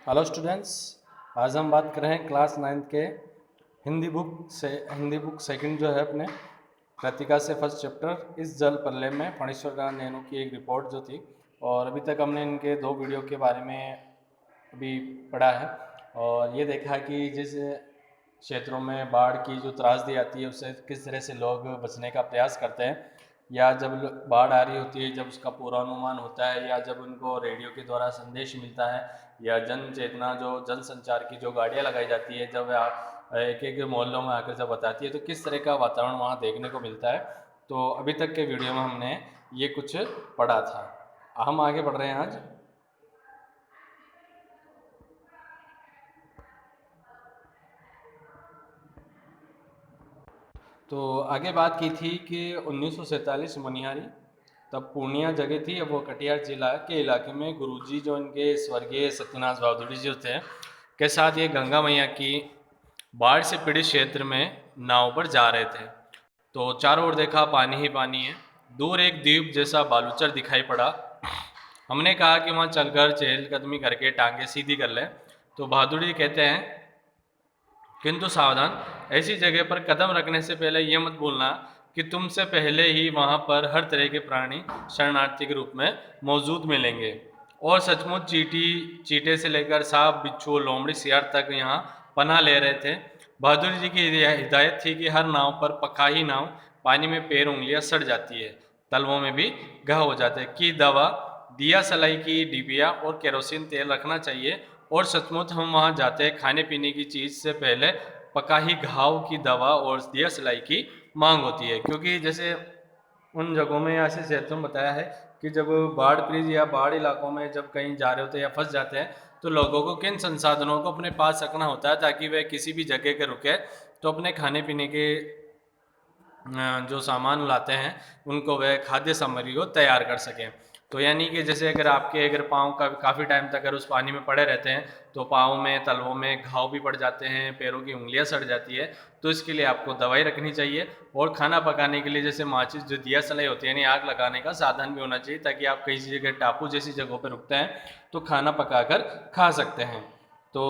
Hello students. आज हम बात कर रहे हैं क्लास 9th के हिंदी बुक सेकंड जो है अपने कृतिका से फर्स्ट चैप्टर इस जल प्रलय में फणीश्वर नारायण नैनू की एक रिपोर्ट जो थी। और अभी तक हमने इनके 2 वीडियो के बारे में अभी पढ़ा है और ये देखा कि जिस क्षेत्रों में बाढ़ की जो त्रासदी आती है उससे किस तरह से लोग बचने का प्रयास करते हैं, या जब बाढ़ आ रही होती है जब उसका पूर्वानुमान होता है, या जब उनको रेडियो के द्वारा संदेश मिलता है, या जन चेतना जो जन संचार की जो गाड़ियाँ लगाई जाती है जब एक एक मोहल्लों में आकर जब बताती है तो किस तरह का वातावरण वहाँ देखने को मिलता है। तो अभी तक के वीडियो में हमने ये कुछ पढ़ा था। हम आगे बढ़ रहे हैं आज। तो आगे बात की थी कि 1947 मनिहारी तब पूर्णिया जगह थी, अब वो कटिहार जिला के इलाके में गुरुजी जो इनके स्वर्गीय सत्यनाथ बहादुर जी थे के साथ ये गंगा मैया की बाढ़ से पीड़ित क्षेत्र में नाव पर जा रहे थे। तो चारों ओर देखा पानी ही पानी है। दूर एक द्वीप जैसा बालूचर दिखाई पड़ा। हमने कहा कि वहाँ चलकर चहलकदमी करके टांगे सीधी कर लें। तो बहादुर जी कहते हैं, किंतु सावधान, ऐसी जगह पर कदम रखने से पहले यह मत भूलना कि तुमसे पहले ही वहाँ पर हर तरह के प्राणी शरणार्थी के रूप में मौजूद मिलेंगे। और सचमुच चीटे से लेकर सांप, बिच्छू, लोमड़ी, सियार तक यहाँ पनाह ले रहे थे। बहादुर जी की हिदायत थी कि हर नाव पर पकाही नाव पानी में पैर उंगलियां सड़ जाती है, तलवों में भी घाव हो जाते हैं की दवा, दिया सलाई की डिबिया और केरोसिन तेल रखना चाहिए। और सचमुच हम वहाँ जाते हैं, खाने पीने की चीज़ से पहले पकाही घाव की दवा और दिया सलाई की मांग होती है, क्योंकि जैसे उन जगहों में ऐसे क्षेत्रों में बताया है कि जब बाढ़ पीड़ित या बाढ़ इलाकों में जब कहीं जा रहे होते हैं या फंस जाते हैं तो लोगों को किन संसाधनों को अपने पास रखना होता है ताकि वे किसी भी जगह के रुके तो अपने खाने पीने के जो सामान लाते हैं उनको वह खाद्य सामग्री को तैयार कर सकें। तो यानी कि जैसे अगर पाँव का काफ़ी टाइम तक अगर उस पानी में पड़े रहते हैं तो पाँव में, तलवों में घाव भी पड़ जाते हैं, पैरों की उंगलियां सड़ जाती है। तो इसके लिए आपको दवाई रखनी चाहिए। और खाना पकाने के लिए जैसे माचिस, जो दिया सलाई होती है, यानी आग लगाने का साधन भी होना चाहिए ताकि आप कहीं जगह टापू जैसी जगहों पर रुकते हैं तो खाना पकाकर खा सकते हैं। तो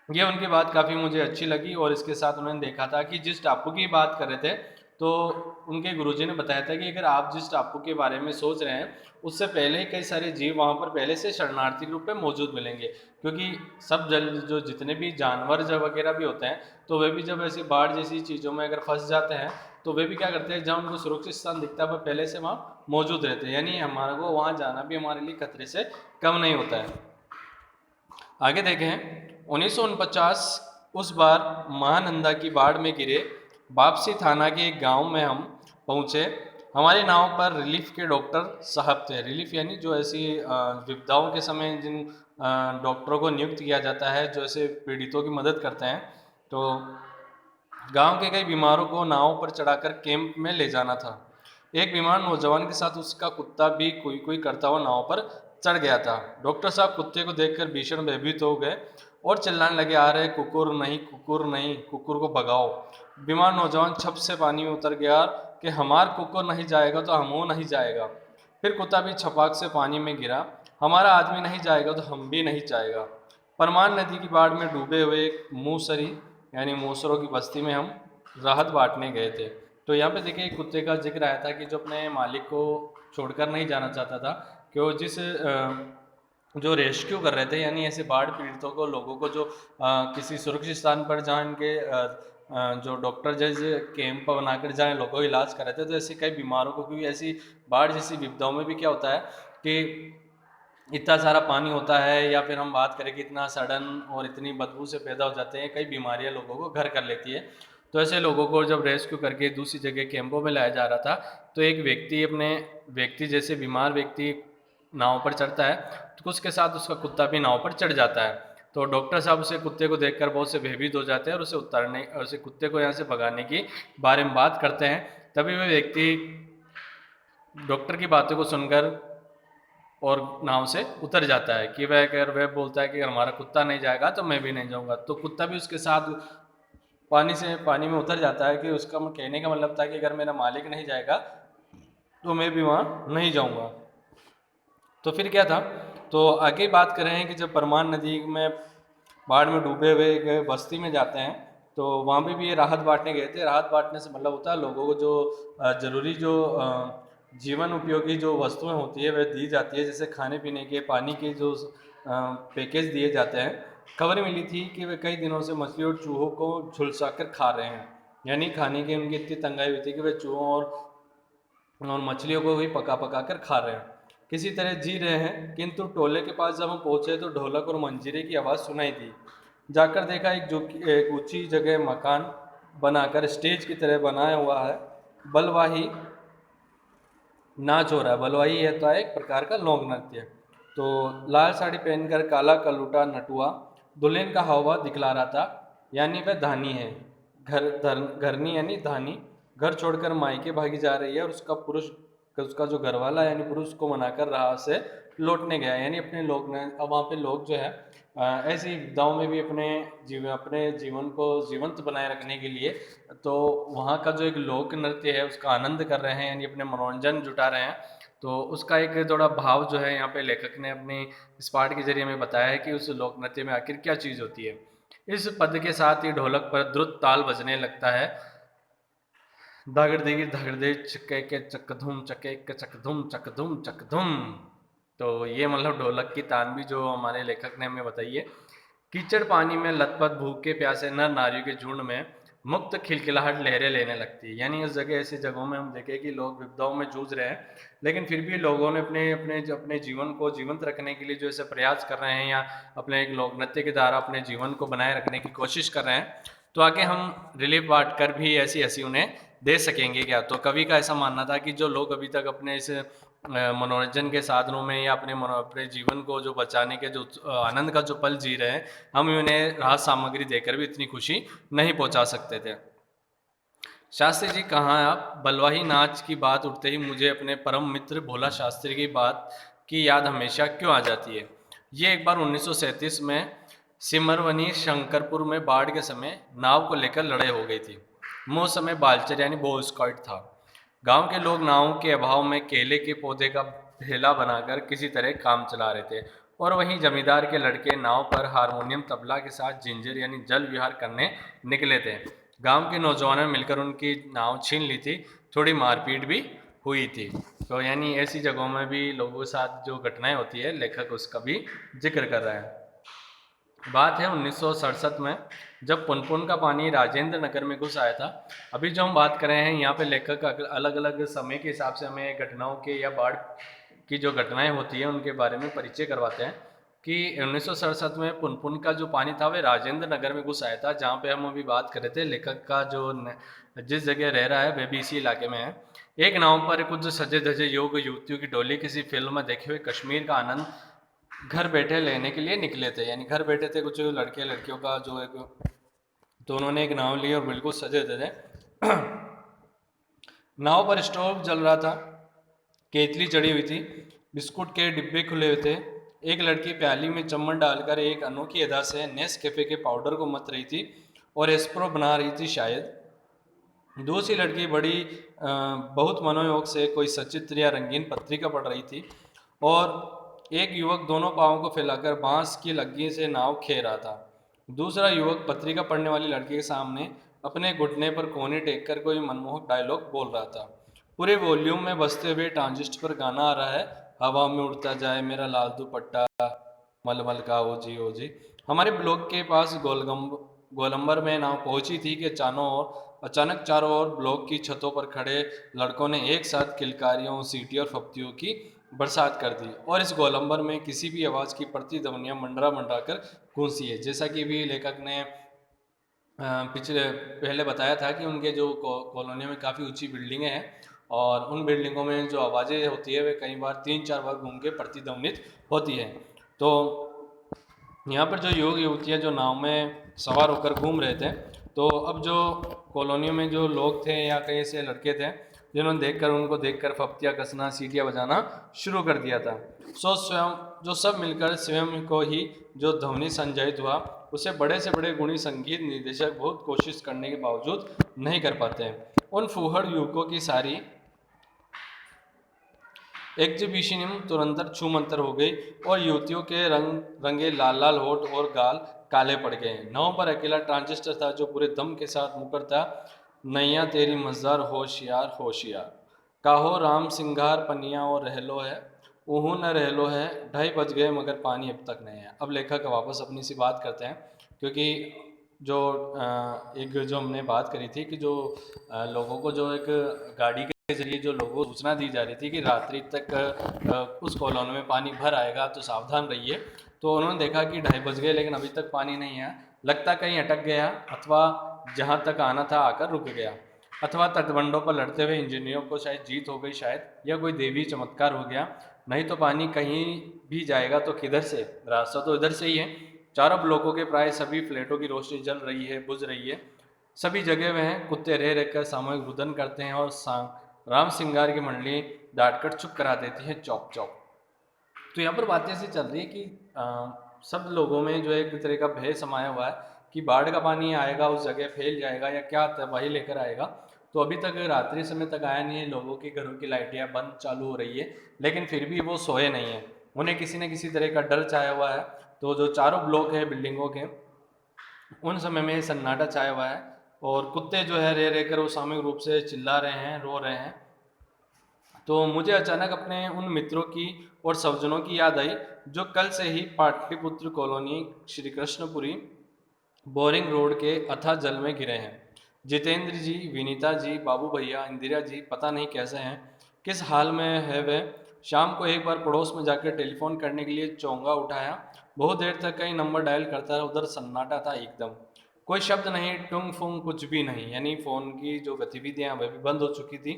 ये उनकी बात काफ़ी मुझे अच्छी लगी। और इसके साथ उन्होंने देखा था कि जिस टापू की बात कर रहे थे तो उनके गुरुजी ने बताया था कि अगर आप जिस टापू के बारे में सोच रहे हैं उससे पहले ही कई सारे जीव वहाँ पर पहले से शरणार्थी के रूप में मौजूद मिलेंगे, क्योंकि सब जल जो जितने भी जानवर जब वगैरह भी होते हैं तो वे भी जब ऐसी बाढ़ जैसी चीज़ों में अगर फंस जाते हैं तो वे भी क्या करते हैं, जहाँ उनको सुरक्षित स्थान दिखता है वह पहले से वहाँ मौजूद रहते हैं, यानी हमारे को वहाँ जाना भी हमारे लिए खतरे से कम नहीं होता है। आगे देखें, 1949 उस बार महानंदा की बाढ़ में गिरे वापसी थाना के एक गांव में हम पहुंचे। हमारी नाव पर रिलीफ के डॉक्टर साहब थे। रिलीफ यानी जो ऐसी विपदाओं के समय जिन डॉक्टरों को नियुक्त किया जाता है जो ऐसे पीड़ितों की मदद करते हैं। तो गांव के कई बीमारों को नाव पर चढ़ाकर कैंप में ले जाना था। एक बीमार नौजवान के साथ उसका कुत्ता भी कोई कोई करता हुआ नाव पर चढ़ गया था। डॉक्टर साहब कुत्ते को देखकर भीषण भयभीत हो गए और चिल्लाने लगे, आ रहे कुकुर नहीं, कुकुर नहीं, कुकुर को भगाओ। बीमार नौजवान छप से पानी में उतर गया कि हमार कुकुर नहीं जाएगा तो हम वो नहीं जाएगा। फिर कुत्ता भी छपाक से पानी में गिरा, हमारा आदमी नहीं जाएगा तो हम भी नहीं जाएगा। परमान नदी की बाढ़ में डूबे हुए मूसरी यानी मूसरों की बस्ती में हम राहत बांटने गए थे। तो यहाँ पे देखिए कुत्ते का जिक्र आया था कि जो अपने मालिक को छोड़कर नहीं जाना चाहता था, कि वो जो रेस्क्यू कर रहे थे, यानी ऐसे बाढ़ पीड़ितों को, लोगों को जो किसी सुरक्षित स्थान पर जहाँ इनके जो डॉक्टर जैसे कैंप बनाकर जहाँ लोगों का इलाज कर रहे थे, तो ऐसे कई बीमारों को, क्योंकि ऐसी बाढ़ जैसी विपदाओं में भी क्या होता है कि इतना सारा पानी होता है, या फिर हम बात करें कि इतना सड़न और इतनी बदबू से पैदा हो जाते हैं, कई बीमारियां लोगों को घर कर लेती है। तो ऐसे लोगों को जब रेस्क्यू करके दूसरी जगह कैंपों में लाया जा रहा था तो एक व्यक्ति जैसे बीमार व्यक्ति नाव पर चढ़ता है तो उसके साथ उसका कुत्ता भी नाव पर चढ़ जाता है। तो डॉक्टर साहब उसे कुत्ते को देखकर बहुत से भयभीत हो जाते हैं और उसे कुत्ते को यहाँ से भगाने की बारे में बात करते हैं। तभी वह व्यक्ति डॉक्टर की बातों को सुनकर और नाव से उतर जाता है कि वह बोलता है कि अगर हमारा कुत्ता नहीं जाएगा तो मैं भी नहीं जाऊंगा। तो कुत्ता भी उसके साथ पानी में उतर जाता है, कि उसका कहने का मतलब था कि अगर मेरा मालिक नहीं जाएगा तो मैं भी वहाँ नहीं जाऊंगा। तो फिर क्या था, तो आगे बात कर रहे हैं कि जब परमान नदी में बाढ़ में डूबे हुए गए बस्ती में जाते हैं तो वहाँ पे भी ये राहत बांटने गए थे। राहत बांटने से मतलब होता है लोगों को जो ज़रूरी जो जीवन उपयोगी जो वस्तुएं होती है वह दी जाती है, जैसे खाने पीने के, पानी के जो पैकेज दिए जाते हैं। खबर मिली थी कि वे कई दिनों से मछली और चूहों को झुलसा कर खा रहे हैं, यानी खाने की उनकी इतनी तंगाई हुई थी कि वे चूहों और मछलियों को भी पका पका कर खा रहे हैं, किसी तरह जी रहे हैं। किंतु टोले के पास जब हम पहुंचे तो ढोलक और मंजीरे की आवाज़ सुनाई दी। जाकर देखा एक ऊंची जगह मकान बनाकर स्टेज की तरह बनाया हुआ है, बलवाही नाच हो रहा है। बलवाही है तो एक प्रकार का लोक नृत्य। तो लाल साड़ी पहनकर काला कलूटा नटुआ दुल्हन का हावभाव दिखला रहा था, यानी वह धानी है, घरनी यानी धानी, घर छोड़कर मायके भागी जा रही है और उसका जो घरवाला यानी पुरुष को मनाकर राह से लौटने गया, यानी अपने लोग ने। अब वहाँ पे लोग जो है ऐसी विपदाओं में भी अपने जीवन को जीवंत बनाए रखने के लिए तो वहाँ का जो एक लोक नृत्य है उसका आनंद कर रहे हैं, यानी अपने मनोरंजन जुटा रहे हैं। तो उसका एक थोड़ा भाव जो है यहाँ पे लेखक ने अपनी इस पाठ के जरिए में बताया है कि उस लोक नृत्य में आखिर क्या चीज़ होती है। इस पद के साथ ही ढोलक पर द्रुत ताल बजने लगता है, दागड़ देगी धागड़ दे चक्के के चकधुम चके के चकधुम चकधुम चकधुम। तो ये मतलब ढोलक की तान भी जो हमारे लेखक ने हमें बताई है। कीचड़ पानी में लथपथ भूखे प्यासे नर नारियों के झुंड में मुक्त खिलखिलाहट लहरें लेने लगती है, यानी उस जगह ऐसी जगहों में हम देखें कि लोग विपदाओं में जूझ रहे हैं, लेकिन फिर भी लोगों ने अपने जीवन को जीवंत रखने के लिए जो ऐसे प्रयास कर रहे हैं या अपने एक लोक नृत्य के द्वारा अपने जीवन को बनाए रखने की कोशिश कर रहे हैं। तो आगे हम रिलीफ बांट कर भी ऐसी हंसी उन्हें दे सकेंगे क्या। तो कवि का ऐसा मानना था कि जो लोग अभी तक अपने इस मनोरंजन के साधनों में या अपने जीवन को जो बचाने के जो आनंद का जो पल जी रहे हैं, हम उन्हें राहत सामग्री देकर भी इतनी खुशी नहीं पहुंचा सकते थे। शास्त्री जी कहाँ आप? बलवाही नाच की बात उठते ही मुझे अपने परम मित्र भोला शास्त्री की बात की याद हमेशा क्यों आ जाती है। ये एक बार 1937 में सिमरवनी शंकरपुर में बाढ़ के समय नाव को लेकर लड़ाई हो गई थी। मैं उस समय बालचर यानी बॉय स्काउट था। गांव के लोग नाव के अभाव में केले के पौधे का ठेला बनाकर किसी तरह काम चला रहे थे, और वहीं जमींदार के लड़के नाव पर हारमोनियम तबला के साथ जिंजर यानी जल विहार करने निकले थे। गांव के नौजवानों ने मिलकर उनकी नाव छीन ली थी, थोड़ी मारपीट भी हुई थी। तो यानी ऐसी जगहों में भी लोगों के साथ जो घटनाएं होती है लेखक उसका भी जिक्र कर रहा है। बात है 1967 में, जब पुनपुन का पानी राजेंद्र नगर में घुस आया था। अभी जो हम बात कर रहे हैं यहाँ पे लेखक अलग अलग समय के हिसाब से हमें घटनाओं के या बाढ़ की जो घटनाएं होती है उनके बारे में परिचय करवाते हैं कि 1967 में पुनपुन का जो पानी था वह राजेंद्र नगर में घुस आया था, जहाँ पे हम अभी बात कर रहे थे। लेखक का जो जिस जगह रह रहा है वह भी इसी इलाके में है। एक नाव पर कुछ सजे धजे युवतियों की टोली किसी फिल्म में देखे हुए कश्मीर का आनंद घर बैठे लेने के लिए निकले थे, यानी घर बैठे थे कुछ लड़के लड़कियों का जो एक, तो उन्होंने एक नाव ली और बिल्कुल सजे थे। नाव पर स्टोव जल रहा था, केतली चढ़ी हुई थी, बिस्कुट के डिब्बे खुले हुए थे। एक लड़की प्याली में चम्मच डालकर एक अनोखी अदा से नेस्कैफे के पाउडर को मथ रही थी और एस्प्रो बना रही थी शायद। दूसरी लड़की बहुत मनोयोग से कोई सचित्र या रंगीन पत्रिका पढ़ रही थी, और एक युवक दोनों पाँवों को फैलाकर बांस की लग्गी से नाव खे रहा था। दूसरा युवक पत्रिका पढ़ने वाली लड़की के सामने अपने घुटने पर कोहनी टेक कर कोई मनमोहक डायलॉग बोल रहा था। पूरे वॉल्यूम में बजते हुए ट्रांजिस्टर पर गाना आ रहा है, हवा में उड़ता जाए मेरा लाल दुपट्टा मलमल का ओ जी। हमारे ब्लॉक के पास गोलंबर में नाव पहुंची थी कि अचानक चारों ओर ब्लॉक की छतों पर खड़े लड़कों ने एक साथ किलकारियों, सीटी और फप्तियों की बरसात कर दी, और इस गोलंबर में किसी भी आवाज़ की प्रतिध्वनियां मंडरा मंडरा कर गूंजी है। जैसा कि भी लेखक ने पहले बताया था कि उनके जो कॉलोनी में काफ़ी ऊंची बिल्डिंगें हैं, और उन बिल्डिंगों में जो आवाज़ें होती है वे कई बार 3-4 बार घूम के प्रतिध्वनित होती हैं। तो यहाँ पर जो युवक युवतियाँ जो नाव में सवार होकर घूम रहे थे, तो अब जो कॉलोनियों में जो लोग थे या कई ऐसे लड़के थे जिन्होंने उनको देखकर फप्तियाँ कसना, सीटियाँ बजाना शुरू कर दिया था। जो सब मिलकर स्वयं को ही जो ध्वनि संचयित हुआ उसे बड़े से बड़े गुणी संगीत निर्देशक बहुत कोशिश करने के बावजूद नहीं कर पाते हैं। उन फूहड़ युवकों की सारी एग्जीबिशन तुरंतर छूमंतर हो गई और युवतियों के रंगे लाल लाल होठ और गाल काले पड़ गए। नाव पर अकेला ट्रांजिस्टर था जो पूरे दम के साथ मुकरता, नैया तेरी मज़दार होशियार होशियार, काहो राम सिंगार पनिया और रहलो है, ऊहू न रहलो है, 2:30 बज गए मगर पानी अब तक नहीं है। अब लेखक वापस अपनी सी बात करते हैं, क्योंकि जो एक जो हमने बात करी थी कि जो लोगों को जो एक गाड़ी के जरिए जो लोगों को सूचना दी जा रही थी कि रात्रि तक उस कॉलोनी में पानी भर आएगा तो सावधान रहिए, तो उन्होंने देखा कि 2:30 बज गए लेकिन अभी तक पानी नहीं है। लगता कहीं अटक गया, अथवा जहाँ तक आना था आकर रुक गया, अथवा तटबंधों पर लड़ते हुए इंजीनियरों को शायद जीत हो गई शायद, या कोई देवी चमत्कार हो गया। नहीं तो पानी कहीं भी जाएगा तो किधर से, रास्ता तो इधर से ही है। चारों ब्लॉकों के प्राय सभी फ्लैटों की रोशनी जल रही है, बुझ रही है, सभी जगह वह कुत्ते रह रहकर सामूहिक रुदन करते हैं और राम सिंगार की मंडली डांटकर चुप करा देती है, चौप चौप। तो यहाँ पर बातें ऐसी चल रही है कि सब लोगों में जो एक तरह का भय समाया हुआ है कि बाढ़ का पानी आएगा, उस जगह फैल जाएगा या क्या तबाही लेकर आएगा। तो अभी तक रात्रि समय तक आया नहीं है, लोगों के घरों की लाइटें बंद चालू हो रही है, लेकिन फिर भी वो सोए नहीं है, उन्हें किसी न किसी तरह का डर छाया हुआ है। तो जो चारों ब्लॉक है बिल्डिंगों के, उन समय में सन्नाटा छाया हुआ है और कुत्ते जो है रह रहकर वो सामूहिक रूप से चिल्ला रहे हैं, रो रहे हैं। तो मुझे अचानक अपने उन मित्रों की और सज्जनों की याद आई जो कल से ही Pataliputra colony Shri Krishnapuri boring road के अथाह जल में गिरे हैं। जितेंद्र जी, विनीता जी, बाबू भैया, इंदिरा जी पता नहीं कैसे हैं, किस हाल में है वे। शाम को एक बार पड़ोस में जाकर टेलीफोन करने के लिए चोंगा उठाया, बहुत देर तक कई नंबर डायल करता रहा, उधर सन्नाटा था एकदम, कोई शब्द नहीं, टुंग फुंग कुछ भी नहीं, यानी फ़ोन की जो गतिविधियां वह भी बंद हो चुकी थी।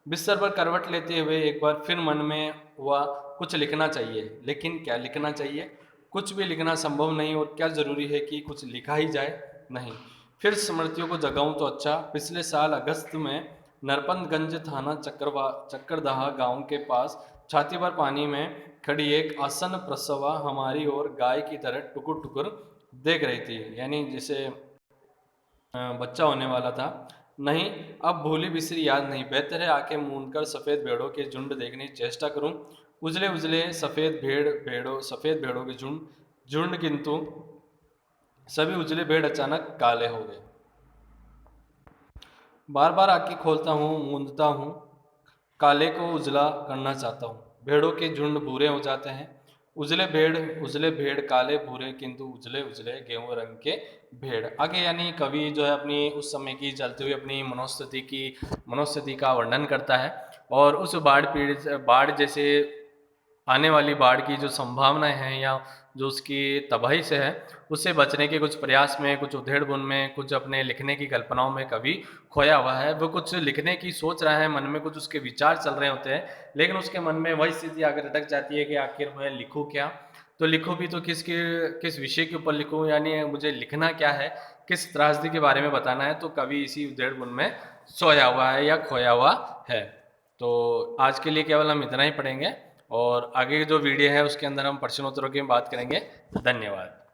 बिस्तर पर करवट लेते हुए एक बार फिर मन में हुआ कुछ लिखना चाहिए, लेकिन क्या लिखना चाहिए, कुछ भी लिखना संभव नहीं, और क्या ज़रूरी है कि कुछ लिखा ही जाए, नहीं। फिर स्मृतियों को जगाऊं तो अच्छा, पिछले साल अगस्त में नरपतगंज थाना चक्करदहा गांव के पास छाती भर पानी में खड़ी एक आसन प्रसवा हमारी ओर गाय की तरह टुकुर टुकुर देख रही थी, यानी जैसे बच्चा होने वाला था। नहीं, अब भूली बिसरी याद नहीं, बेहतर है आंखें मूंद कर सफ़ेद भेड़ों के झुंड देखने की चेष्टा करूं। उजले उजले सफ़ेद भेड़ों के झुंड झुंड किंतु सभी उजले भेड़ अचानक काले हो गए। बार बार आंखें खोलता हूँ, मूंदता हूँ, काले को उजला करना चाहता हूँ, भेड़ों के झुंड भूरे हो जाते हैं। उजले भेड़ काले भूरे किंतु उजले उजले गेहूं रंग के भेड़। आगे यानी कवि जो है अपनी उस समय की चलती हुई अपनी मनोस्थिति का वर्णन करता है, और उस बाढ़ जैसे आने वाली बाढ़ की जो संभावनाएं हैं या जो उसकी तबाही से है, उससे बचने के कुछ प्रयास में, कुछ उधेड़-बुन में, कुछ अपने लिखने की कल्पनाओं में कवि खोया हुआ है। वो कुछ लिखने की सोच रहा है, मन में कुछ उसके विचार चल रहे होते हैं, लेकिन उसके मन में वही स्थिति आकर अटक जाती है कि आखिर मैं लिखूँ क्या? तो लिखूँ भी तो किस विषय के ऊपर लिखूँ, यानी मुझे लिखना क्या है, किस त्रासदी के बारे में बताना है। तो कवि इसी उधेड़-बुन में सोया हुआ है या खोया हुआ है। तो आज के लिए केवल हम इतना ही पढ़ेंगे, और आगे जो वीडियो है उसके अंदर हम प्रश्नोत्तरों की बात करेंगे। धन्यवाद।